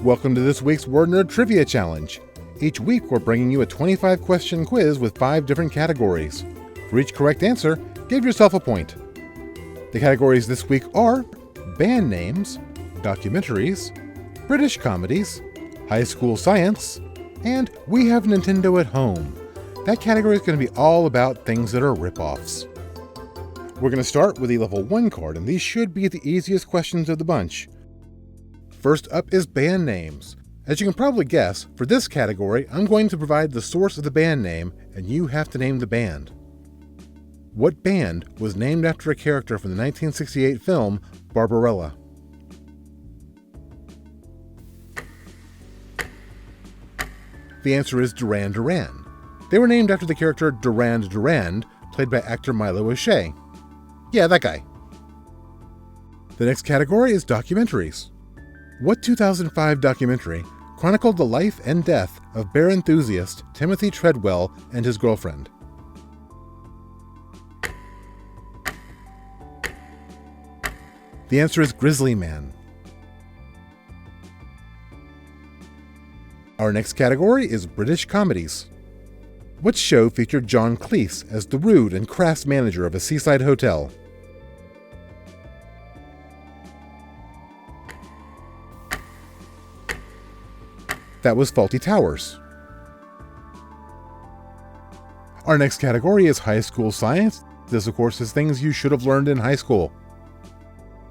Welcome to this week's Word Nerd Trivia Challenge. Each week we're bringing you a 25-question quiz with 5 different categories. For each correct answer, give yourself a point. The categories this week are band names, documentaries, British comedies, high school science, and we have Nintendo at home. That category is going to be all about things that are ripoffs. We're going to start with a level 1 card, and these should be the easiest questions of the bunch. First up is band names. As you can probably guess, for this category, I'm going to provide the source of the band name, and you have to name the band. What band was named after a character from the 1968 film Barbarella? The answer is Duran Duran. They were named after the character Durand Durand, played by actor Milo O'Shea. Yeah, that guy. The next category is documentaries. What 2005 documentary chronicled the life and death of bear enthusiast Timothy Treadwell and his girlfriend? The answer is Grizzly Man. Our next category is British comedies. What show featured John Cleese as the rude and crass manager of a seaside hotel? That was Fawlty Towers. Our next category is high school science. This, of course, is things you should have learned in high school.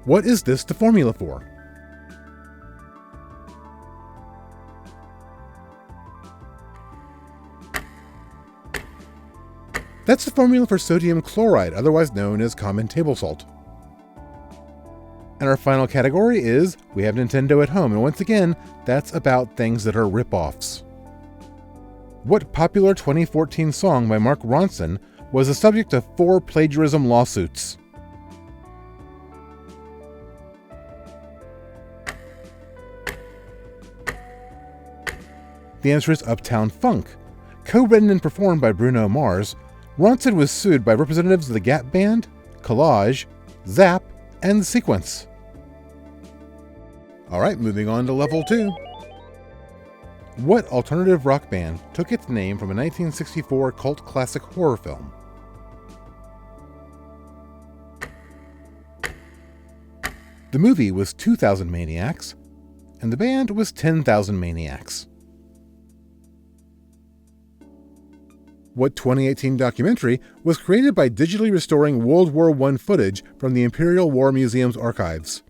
What is this the formula for? That's the formula for sodium chloride, otherwise known as common table salt. And our final category is we have Nintendo at home, and once again, that's about things that are ripoffs. What popular 2014 song by Mark Ronson was the subject of 4 plagiarism lawsuits? The answer is Uptown Funk. Co-written and performed by Bruno Mars, Ronson was sued by representatives of the Gap Band, Collage, Zap, and Sequence. Alright, moving on to level 2. What alternative rock band took its name from a 1964 cult classic horror film? The movie was 2,000 Maniacs, and the band was 10,000 Maniacs. What 2018 documentary was created by digitally restoring World War I footage from the Imperial War Museum's archives?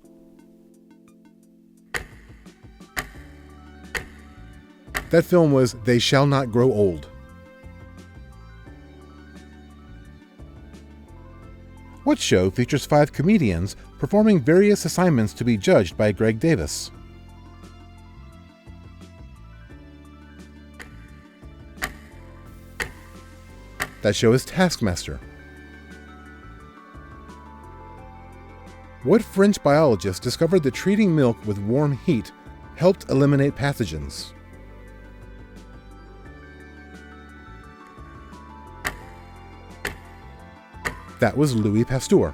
That film was They Shall Not Grow Old. What show features 5 comedians performing various assignments to be judged by Greg Davis? That show is Taskmaster. What French biologist discovered that treating milk with warm heat helped eliminate pathogens? That was Louis Pasteur.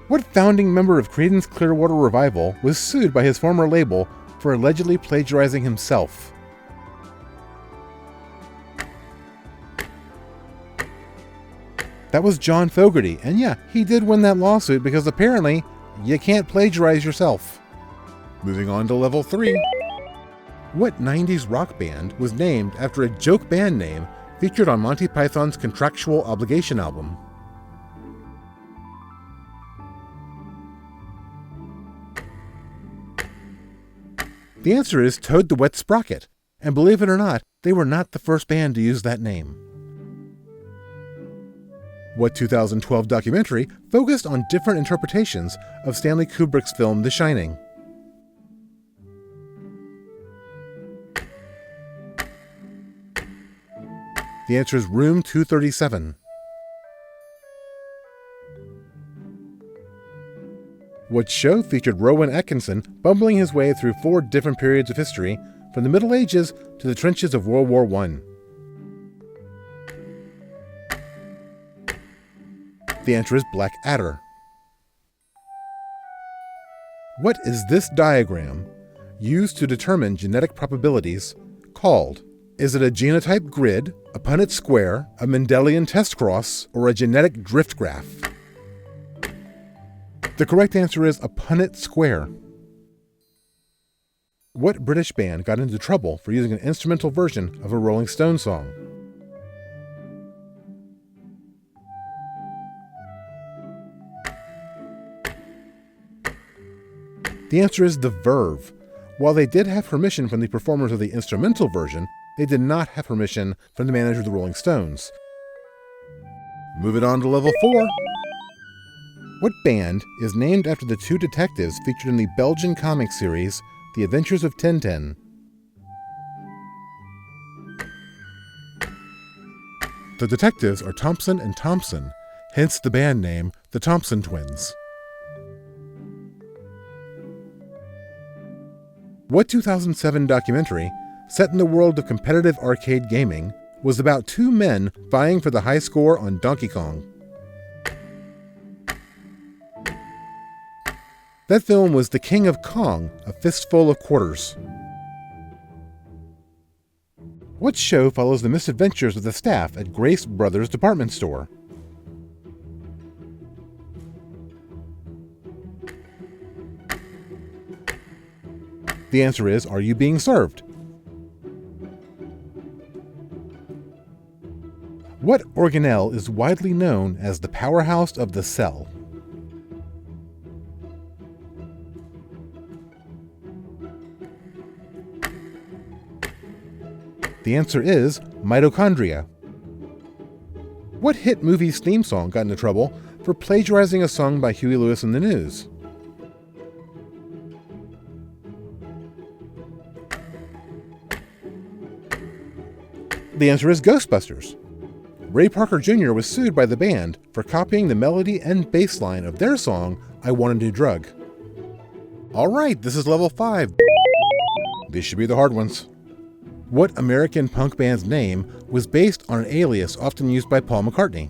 What founding member of Creedence Clearwater Revival was sued by his former label for allegedly plagiarizing himself? That was John Fogerty, and yeah, he did win that lawsuit because apparently you can't plagiarize yourself. Moving on to level 3. What 90s rock band was named after a joke band name featured on Monty Python's Contractual Obligation album? The answer is Toad the Wet Sprocket, and believe it or not, they were not the first band to use that name. What 2012 documentary focused on different interpretations of Stanley Kubrick's film The Shining? The answer is Room 237. What show featured Rowan Atkinson bumbling his way through 4 different periods of history, from the Middle Ages to the trenches of World War I? The answer is Black Adder. What is this diagram, used to determine genetic probabilities, called? Is it a genotype grid, a Punnett square, a Mendelian test cross, or a genetic drift graph? The correct answer is a Punnett square. What British band got into trouble for using an instrumental version of a Rolling Stones song? The answer is The Verve. While they did have permission from the performers of the instrumental version, they did not have permission from the manager of the Rolling Stones. Moving on to level 4. What band is named after the two detectives featured in the Belgian comic series The Adventures of Tintin? The detectives are Thompson and Thompson, hence the band name the Thompson Twins. What 2007 documentary, set in the world of competitive arcade gaming, was about two men vying for the high score on Donkey Kong? That film was The King of Kong, A Fistful of Quarters. What show follows the misadventures of the staff at Grace Brothers department store? The answer is, Are You Being Served? What organelle is widely known as the powerhouse of the cell? The answer is mitochondria. What hit movie's theme song got into trouble for plagiarizing a song by Huey Lewis and the News? The answer is Ghostbusters. Ray Parker Jr. was sued by the band for copying the melody and bass line of their song, I Want a New Drug. Alright, this is level 5. These should be the hard ones. What American punk band's name was based on an alias often used by Paul McCartney?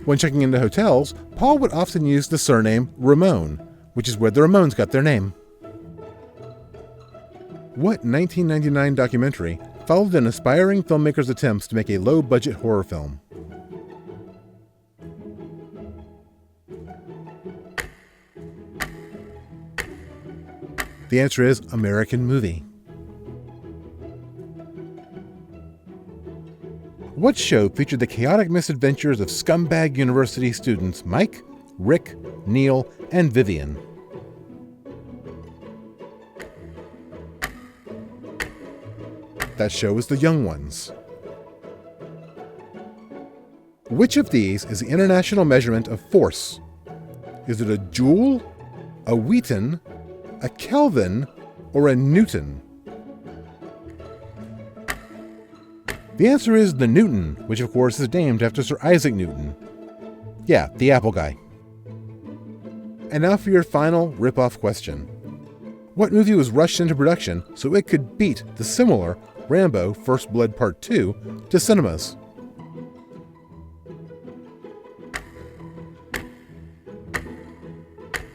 When checking into hotels, Paul would often use the surname Ramone, which is where the Ramones got their name. What 1999 documentary followed an aspiring filmmaker's attempts to make a low-budget horror film? The answer is American Movie. What show featured the chaotic misadventures of scumbag university students Mike, Rick, Neil, and Vivian? That show is The Young Ones. Which of these is the international measurement of force? Is it a joule, a Wheaton, a Kelvin, or a Newton? The answer is the Newton, which of course is named after Sir Isaac Newton. Yeah, the Apple guy. And now for your final rip-off question. What movie was rushed into production so it could beat the similar Rambo First Blood Part 2 to cinemas?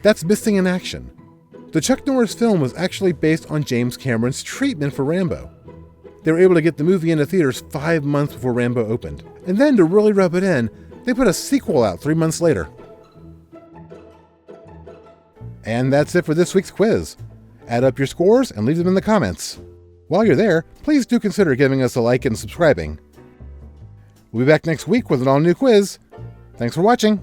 That's Missing in Action. The Chuck Norris film was actually based on James Cameron's treatment for Rambo. They were able to get the movie into theaters 5 months before Rambo opened. And then to really rub it in, they put a sequel out 3 months later. And that's it for this week's quiz. Add up your scores and leave them in the comments. While you're there, please do consider giving us a like and subscribing. We'll be back next week with an all-new quiz. Thanks for watching.